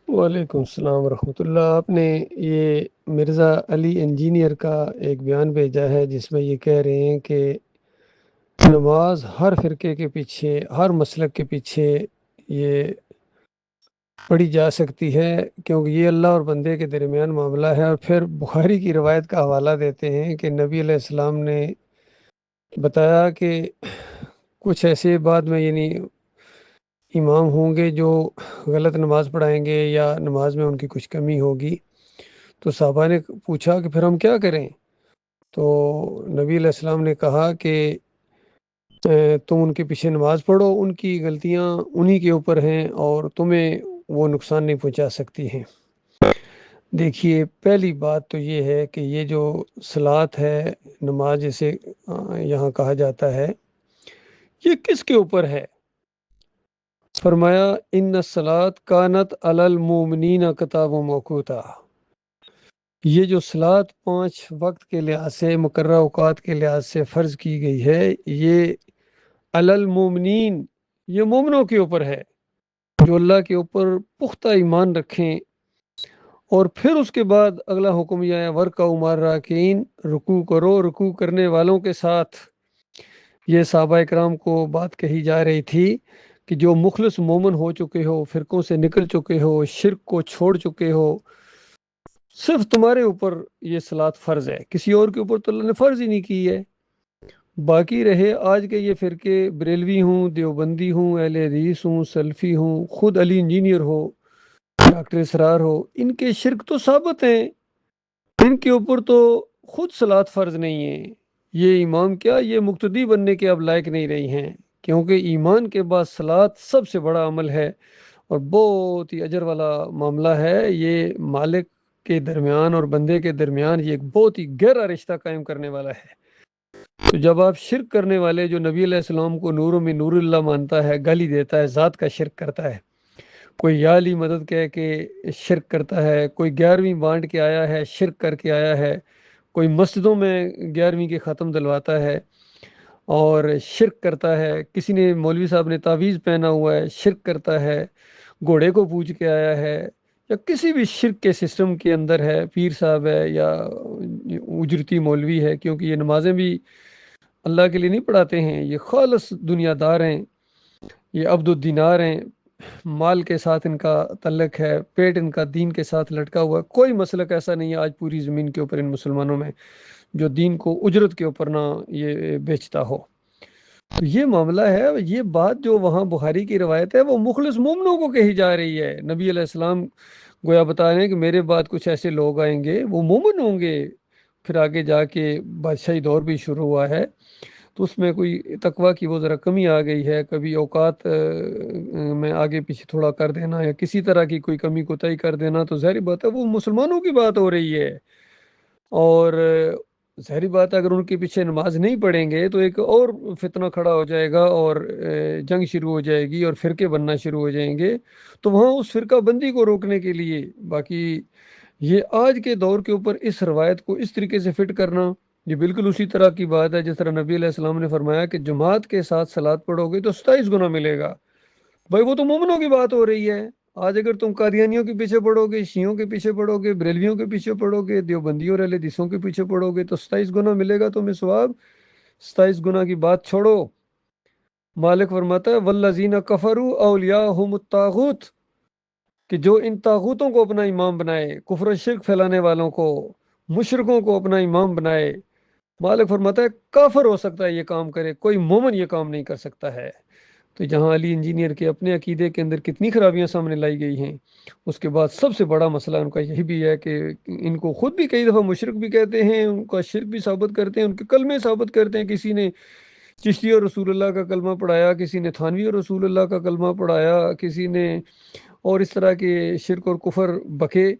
وعلیکم السلام ورحمۃ اللہ۔ آپ نے یہ مرزا علی انجینئر کا ایک بیان بھیجا ہے جس میں یہ کہہ رہے ہیں کہ نماز ہر فرقے کے پیچھے، ہر مسلک کے پیچھے یہ پڑھی جا سکتی ہے کیونکہ یہ اللہ اور بندے کے درمیان معاملہ ہے، اور پھر بخاری کی روایت کا حوالہ دیتے ہیں کہ نبی علیہ السلام نے بتایا کہ کچھ ایسے بعد میں امام ہوں گے جو غلط نماز پڑھائیں گے یا نماز میں ان کی کچھ کمی ہوگی۔ تو صحابہ نے پوچھا کہ پھر ہم کیا کریں؟ تو نبی علیہ السلام نے کہا کہ تم ان کے پیچھے نماز پڑھو، ان کی غلطیاں انہی کے اوپر ہیں اور تمہیں وہ نقصان نہیں پہنچا سکتی ہیں۔ دیکھیے، پہلی بات تو یہ ہے کہ یہ جو صلاۃ ہے، نماز جسے یہاں کہا جاتا ہے، یہ کس کے اوپر ہے؟ فرمایا ان الصلاۃ کانت علی المؤمنین کتابا موقوتا۔ یہ جو صلاۃ 5 وقت کے لحاظ سے، مقررہ اوقات کے لحاظ سے فرض کی گئی ہے، یہ علی المؤمنین، یہ مومنوں کے اوپر ہے جو اللہ کے اوپر پختہ ایمان رکھیں۔ اور پھر اس کے بعد اگلا حکم یہ ہے ورکعوا مع الراکعین، رکوع کرو رکوع کرنے والوں کے ساتھ۔ یہ صحابہ اکرام کو بات کہی جا رہی تھی کہ جو مخلص مومن ہو چکے ہو، فرقوں سے نکل چکے ہو، شرک کو چھوڑ چکے ہو، صرف تمہارے اوپر یہ صلاۃ فرض ہے، کسی اور کے اوپر تو اللہ نے فرض ہی نہیں کی ہے۔ باقی رہے آج کے یہ فرقے، بریلوی ہوں، دیوبندی ہوں، اہل حدیث ہوں، سلفی ہوں، خود علی انجینئر ہو، ڈاکٹر اسرار ہو، ان کے شرک تو ثابت ہیں، ان کے اوپر تو خود صلاۃ فرض نہیں ہے۔ یہ امام کیا، یہ مقتدی بننے کے اب لائق نہیں رہی ہیں، کیونکہ ایمان کے بعد صلاۃ سب سے بڑا عمل ہے اور بہت ہی اجر والا معاملہ ہے۔ یہ مالک کے درمیان اور بندے کے درمیان یہ ایک بہت ہی گہرا رشتہ قائم کرنے والا ہے۔ تو جب آپ شرک کرنے والے جو نبی علیہ السلام کو نور میں نور اللہ مانتا ہے، گالی دیتا ہے، ذات کا شرک کرتا ہے، کوئی یا علی مدد کہہ کے شرک کرتا ہے، کوئی 11ویں بانٹ کے آیا ہے، شرک کر کے آیا ہے، کوئی مسجدوں میں 11ویں کے ختم دلواتا ہے اور شرک کرتا ہے، کسی نے مولوی صاحب نے تعویذ پہنا ہوا ہے، شرک کرتا ہے، گھوڑے کو پوج کے آیا ہے، یا کسی بھی شرک کے سسٹم کے اندر ہے، پیر صاحب ہے یا اجرتی مولوی ہے، کیونکہ یہ نمازیں بھی اللہ کے لیے نہیں پڑھاتے ہیں، یہ خالص دنیا دار ہیں، یہ عبد الدینار ہیں، مال کے ساتھ ان کا تعلق ہے، پیٹ ان کا دین کے ساتھ لٹکا ہوا ہے۔ کوئی مسلک ایسا نہیں ہے آج پوری زمین کے اوپر ان مسلمانوں میں جو دین کو اجرت کے اوپر نہ یہ بیچتا ہو۔ تو یہ معاملہ ہے، یہ بات جو وہاں بخاری کی روایت ہے وہ مخلص مومنوں کو کہی جا رہی ہے۔ نبی علیہ السلام گویا بتا رہے ہیں کہ میرے بعد کچھ ایسے لوگ آئیں گے، وہ مومن ہوں گے، پھر آگے جا کے بادشاہی دور بھی شروع ہوا ہے، تو اس میں کوئی تقوی کی وہ ذرا کمی آ گئی ہے، کبھی اوقات میں آگے پیچھے تھوڑا کر دینا یا کسی طرح کی کوئی کمی کوتاہی کر دینا، تو ظاہری بات ہے وہ مسلمانوں کی بات ہو رہی ہے۔ اور ظاہری بات ہے اگر ان کے پیچھے نماز نہیں پڑھیں گے تو ایک اور فتنہ کھڑا ہو جائے گا اور جنگ شروع ہو جائے گی اور فرقے بننا شروع ہو جائیں گے، تو وہاں اس فرقہ بندی کو روکنے کے لیے باقی یہ آج کے دور کے اوپر اس روایت کو اس طریقے سے فٹ کرنا، یہ بالکل اسی طرح کی بات ہے جس طرح نبی علیہ السلام نے فرمایا کہ جماعت کے ساتھ صلاۃ پڑھو گے تو 27 گنا ملے گا۔ بھائی وہ تو مومنوں کی بات ہو رہی ہے۔ آج اگر تم قادیانیوں کے پیچھے پڑھو گے، شیعوں کے پیچھے پڑھو گے، بریلویوں کے پیچھے پڑھو گے، دیوبندیوں اور اہل حدیثوں کے پیچھے پڑھو گے تو 27 گنا ملے گا تمہیں ثواب۔ 27 گنا کی بات چھوڑو، مالک فرماتا ہے والذین کفروا اولیاءہم الطاغوت، کہ جو ان طاغوتوں کو اپنا امام بنائے، کفر و شرک پھیلانے والوں کو، مشرکوں کو اپنا امام بنائے، مالک فرماتا ہے کافر ہو سکتا ہے یہ کام کرے، کوئی مومن یہ کام نہیں کر سکتا ہے۔ تو جہاں علی انجینئر کے اپنے عقیدے کے اندر کتنی خرابیاں سامنے لائی گئی ہیں، اس کے بعد سب سے بڑا مسئلہ ان کا یہی بھی ہے کہ ان کو خود بھی کئی دفعہ مشرک بھی کہتے ہیں، ان کا شرک بھی ثابت کرتے ہیں، ان کے کلمے ثابت کرتے ہیں۔ کسی نے چشتی اور رسول اللہ کا کلمہ پڑھایا، کسی نے تھانوی اور رسول اللہ کا کلمہ پڑھایا، کسی نے اور اس طرح کے شرک اور کفر بکے،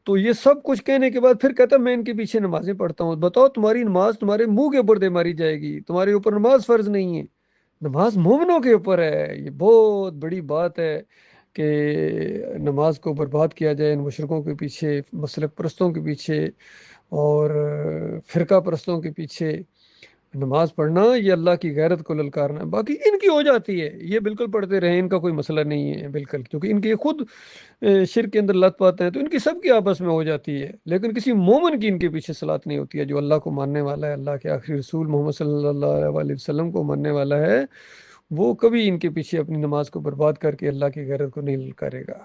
تو یہ سب کچھ کہنے کے بعد پھر کہتا ہے میں ان کے پیچھے نمازیں پڑھتا ہوں۔ بتاؤ تمہاری نماز تمہارے منہ کے اوپر دے ماری جائے گی، تمہارے اوپر نماز فرض نہیں ہے، نماز مومنوں کے اوپر ہے۔ یہ بہت بڑی بات ہے کہ نماز کو برباد کیا جائے ان مشرکوں کے پیچھے، مسلک پرستوں کے پیچھے اور فرقہ پرستوں کے پیچھے۔ نماز پڑھنا یہ اللہ کی غیرت کو للکارنا ہے، باقی ان کی ہو جاتی ہے، یہ بالکل پڑھتے رہیں، ان کا کوئی مسئلہ نہیں ہے بالکل، کیونکہ ان کے خود شرک کے اندر لت پاتے ہیں، تو ان کی سب کی آپس میں ہو جاتی ہے، لیکن کسی مومن کی ان کے پیچھے صلات نہیں ہوتی ہے، جو اللہ کو ماننے والا ہے، اللہ کے آخری رسول محمد صلی اللہ علیہ وسلم کو ماننے والا ہے، وہ کبھی ان کے پیچھے اپنی نماز کو برباد کر کے اللہ کی غیرت کو نہیں للکارے گا۔